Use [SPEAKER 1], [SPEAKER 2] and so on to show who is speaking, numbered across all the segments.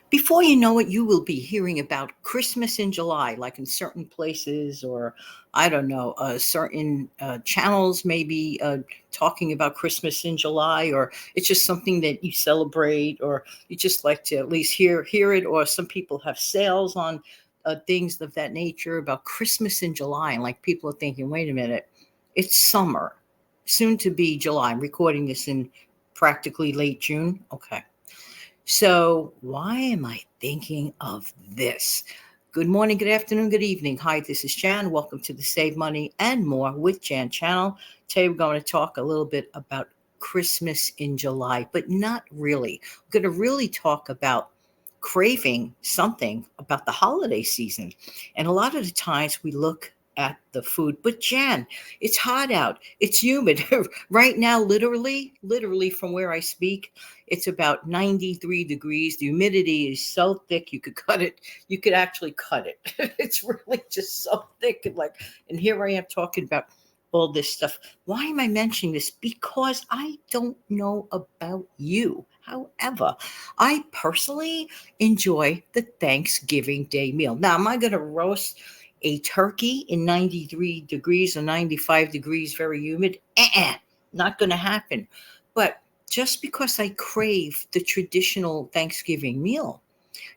[SPEAKER 1] Before you know it, you will be hearing about Christmas in July, like in certain places, or I don't know, certain channels maybe talking about Christmas in July, or it's just something that you celebrate, or you just like to at least hear it, or some people have sales on things of that nature about Christmas in July, and like people are thinking, wait a minute, it's summer, soon to be July. I'm recording this in practically late June. Okay. So, why am I thinking of this? Good morning, good afternoon, good evening. Hi, this is Jan. Welcome to the Save Money and More with Jan channel. Today, we're going to talk a little bit about Christmas in July, but not really. We're going to really talk about craving something about the holiday season. And a lot of the times we look at the food, but Jan, it's hot out, it's humid. Right now, literally from where I speak, it's about 93 degrees. The humidity is so thick you could cut it. You could actually cut it. It's really just so thick. And here I am talking about all this stuff. Why am I mentioning this? Because I don't know about you. However, I personally enjoy the Thanksgiving Day meal. Now, am I going to roast a turkey in 93 degrees or 95 degrees, very humid? Not going to happen. But just because I crave the traditional Thanksgiving meal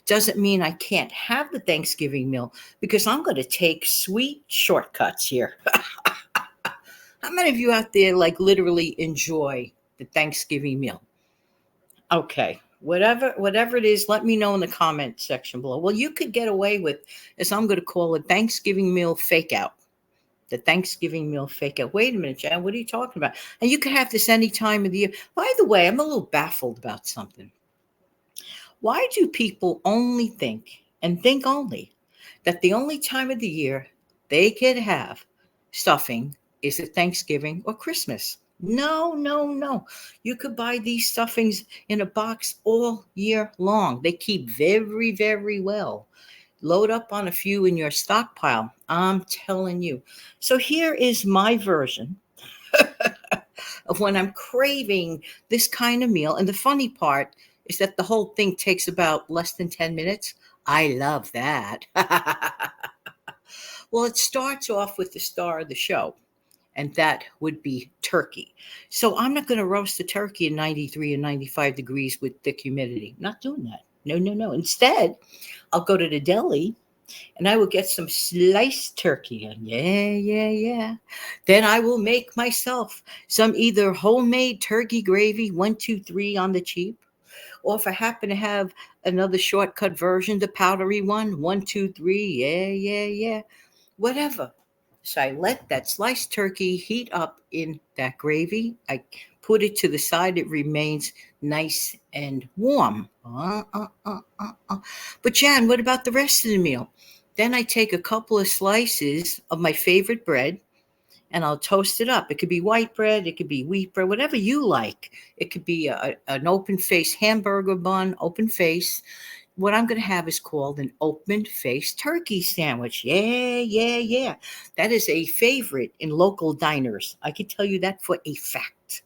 [SPEAKER 1] doesn't mean I can't have the Thanksgiving meal, because I'm going to take sweet shortcuts here. How many of you out there like literally enjoy the Thanksgiving meal? Okay. Whatever it is, let me know in the comment section below. Well, you could get away with, as I'm going to call it, Thanksgiving meal fake out. The Thanksgiving meal fake out. Wait a minute, Jan, what are you talking about? And you can have this any time of the year. By the way, I'm a little baffled about something. Why do people only think, and think only, that the only time of the year they could have stuffing is at Thanksgiving or Christmas? No, no, no. You could buy these stuffings in a box all year long. They keep very, very well. Load up on a few in your stockpile. I'm telling you. So here is my version of when I'm craving this kind of meal. And the funny part is that the whole thing takes about less than 10 minutes. I love that. Well, it starts off with the star of the show, and that would be turkey. So I'm not going to roast the turkey in 93 and 95 degrees with thick humidity. Not doing that. No, no, no. Instead, I'll go to the deli and I will get some sliced turkey. And yeah. Then I will make myself some either homemade turkey gravy, 1, 2, 3 on the cheap, or if I happen to have another shortcut version, the powdery one, 1, 2, 3, yeah, whatever. So I let that sliced turkey heat up in that gravy. I put it to the side. It remains nice and warm. But Jan, what about the rest of the meal? Then I take a couple of slices of my favorite bread and I'll toast it up. It could be white bread, it could be wheat bread, whatever you like. It could be an open face hamburger bun, open face. What I'm going to have is called an open face turkey sandwich. Yeah. That is a favorite in local diners. I can tell you that for a fact.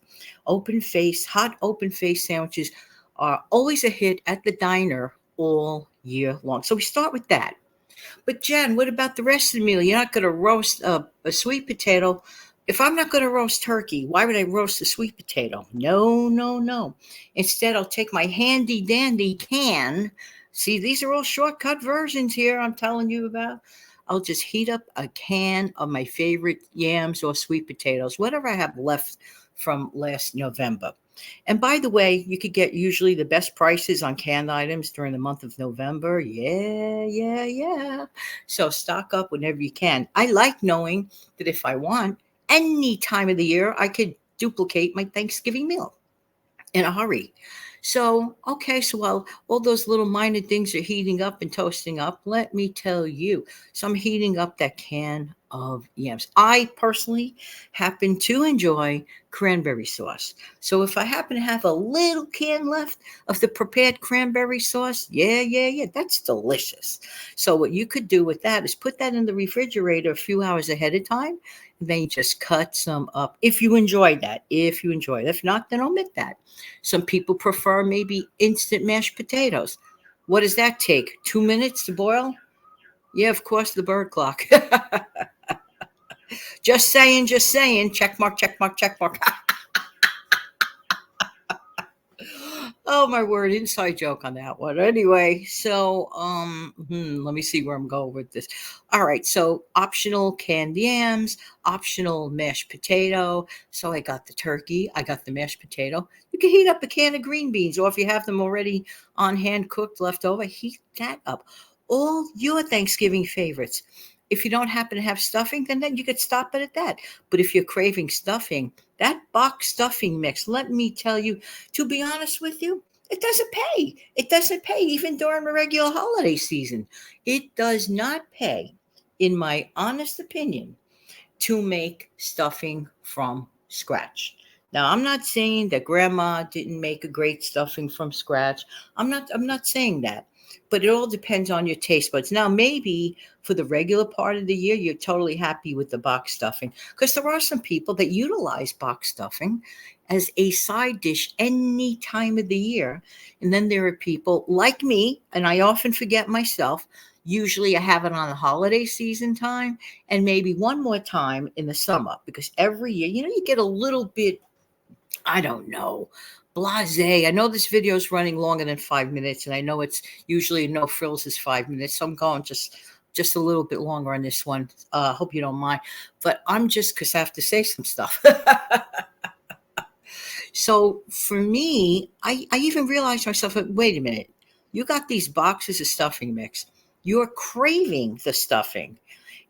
[SPEAKER 1] Hot open face sandwiches are always a hit at the diner all year long. So we start with that. But Jen, what about the rest of the meal? You're not going to roast a sweet potato. If I'm not going to roast turkey, why would I roast a sweet potato? No, no, no. Instead, I'll take my handy dandy can. See, these are all shortcut versions here I'm telling you about. I'll just heat up a can of my favorite yams or sweet potatoes, whatever I have left from last November. And by the way, you could get usually the best prices on canned items during the month of November. Yeah. So stock up whenever you can. I like knowing that if I want, any time of the year, I could duplicate my Thanksgiving meal in a hurry. So, okay, so while all those little minor things are heating up and toasting up, let me tell you. So I'm heating up that can of yams. I personally happen to enjoy cranberry sauce. So if I happen to have a little can left of the prepared cranberry sauce, yeah, that's delicious. So what you could do with that is put that in the refrigerator a few hours ahead of time, and then you just cut some up if you enjoy that. If you enjoy it. If not, then omit that. Some people prefer maybe instant mashed potatoes. What does that take? 2 minutes to boil? Yeah, of course, the bird clock. Just saying, just saying. Check mark, check mark, check mark. Oh my word, inside joke on that one. Anyway, so let me see where I'm going with this. All right, so optional canned yams, optional mashed potato. So I got the turkey, I got the mashed potato. You can heat up a can of green beans, or if you have them already on hand cooked, left over, heat that up. All your Thanksgiving favorites. If you don't happen to have stuffing, then you could stop it at that. But if you're craving stuffing, that box stuffing mix, let me tell you, to be honest with you, it doesn't pay. It doesn't pay even during the regular holiday season. It does not pay, in my honest opinion, to make stuffing from scratch. Now, I'm not saying that grandma didn't make a great stuffing from scratch. I'm not saying that. But it all depends on your taste buds. Now, maybe for the regular part of the year, you're totally happy with the box stuffing because there are some people that utilize box stuffing as a side dish any time of the year. And then there are people like me, and I often forget myself. Usually I have it on the holiday season time and maybe one more time in the summer because every year, you get a little bit, I don't know, blase. I know this video is running longer than 5 minutes, and I know it's usually no frills is 5 minutes. So I'm going just a little bit longer on this one. Hope you don't mind, but I'm just because I have to say some stuff. So for me, I even realized myself, wait a minute, you got these boxes of stuffing mix. You're craving the stuffing.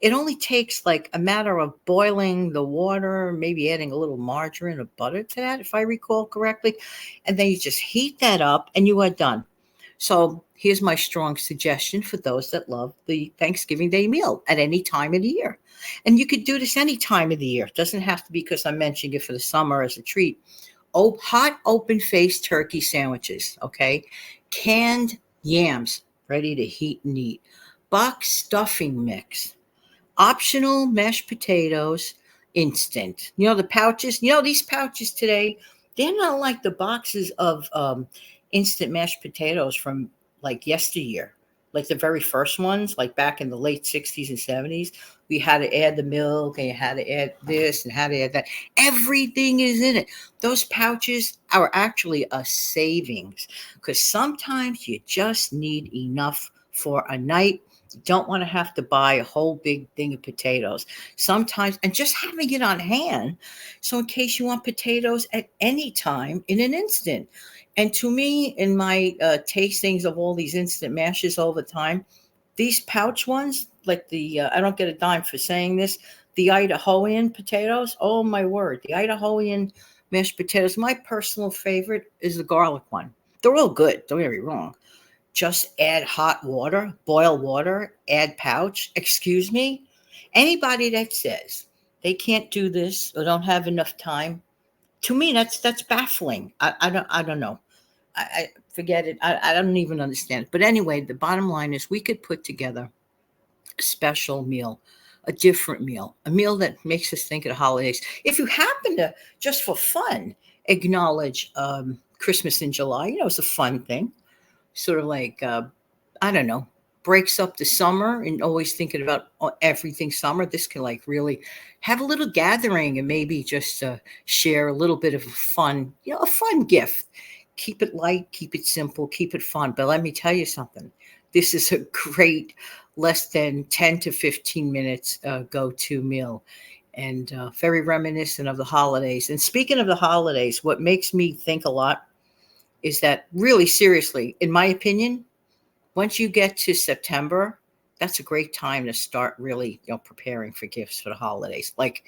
[SPEAKER 1] It only takes like a matter of boiling the water, maybe adding a little margarine or butter to that, if I recall correctly. And then you just heat that up and you are done. So here's my strong suggestion for those that love the Thanksgiving Day meal at any time of the year. And you could do this any time of the year. It doesn't have to be because I'm mentioning it for the summer as a treat. Hot open faced turkey sandwiches, okay? Canned yams ready to heat and eat. Box stuffing mix. Optional mashed potatoes, instant. The pouches, these pouches today, they're not like the boxes of instant mashed potatoes from like yesteryear, like the very first ones, like back in the late 60s and 70s. We had to add the milk and you had to add this and had to add that. Everything is in it. Those pouches are actually a savings because sometimes you just need enough for a night. You don't want to have to buy a whole big thing of potatoes sometimes, and just having it on hand. So in case you want potatoes at any time in an instant. And to me, in my tastings of all these instant mashes all the time, these pouch ones, like I don't get a dime for saying this, the Idahoan potatoes, oh my word, the Idahoan mashed potatoes, my personal favorite is the garlic one. They're all good, don't get me wrong. Just add hot water, boil water, add pouch. Excuse me? Anybody that says they can't do this or don't have enough time, to me that's baffling. I don't know. I forget it. I don't even understand it. But anyway, the bottom line is we could put together a special meal, a different meal, a meal that makes us think of the holidays. If you happen to, just for fun, acknowledge Christmas in July, it's a fun thing. Sort of like, I don't know, breaks up the summer and always thinking about everything summer. This can like really have a little gathering and maybe just share a little bit of fun, a fun gift. Keep it light, keep it simple, keep it fun. But let me tell you something. This is a great less than 10 to 15 minutes go-to meal and very reminiscent of the holidays. And speaking of the holidays, what makes me think a lot is that really seriously, in my opinion, once you get to September, that's a great time to start really, preparing for gifts for the holidays. Like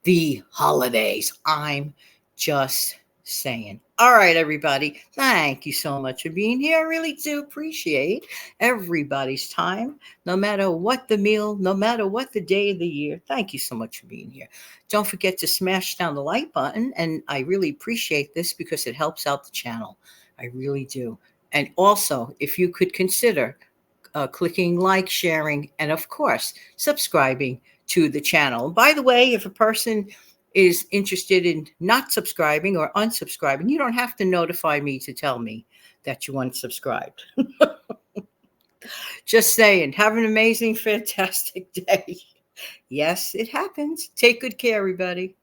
[SPEAKER 1] the holidays. I'm just saying. All right, everybody. Thank you so much for being here. I really do appreciate everybody's time, no matter what the meal, no matter what the day of the year. Thank you so much for being here. Don't forget to smash down the like button. And I really appreciate this because it helps out the channel. I really do. And also, if you could consider clicking like, sharing, and of course, subscribing to the channel. By the way, if a person is interested in not subscribing or unsubscribing, you don't have to notify me to tell me that you unsubscribed. Just saying, have an amazing, fantastic day. Yes, it happens. Take good care, everybody.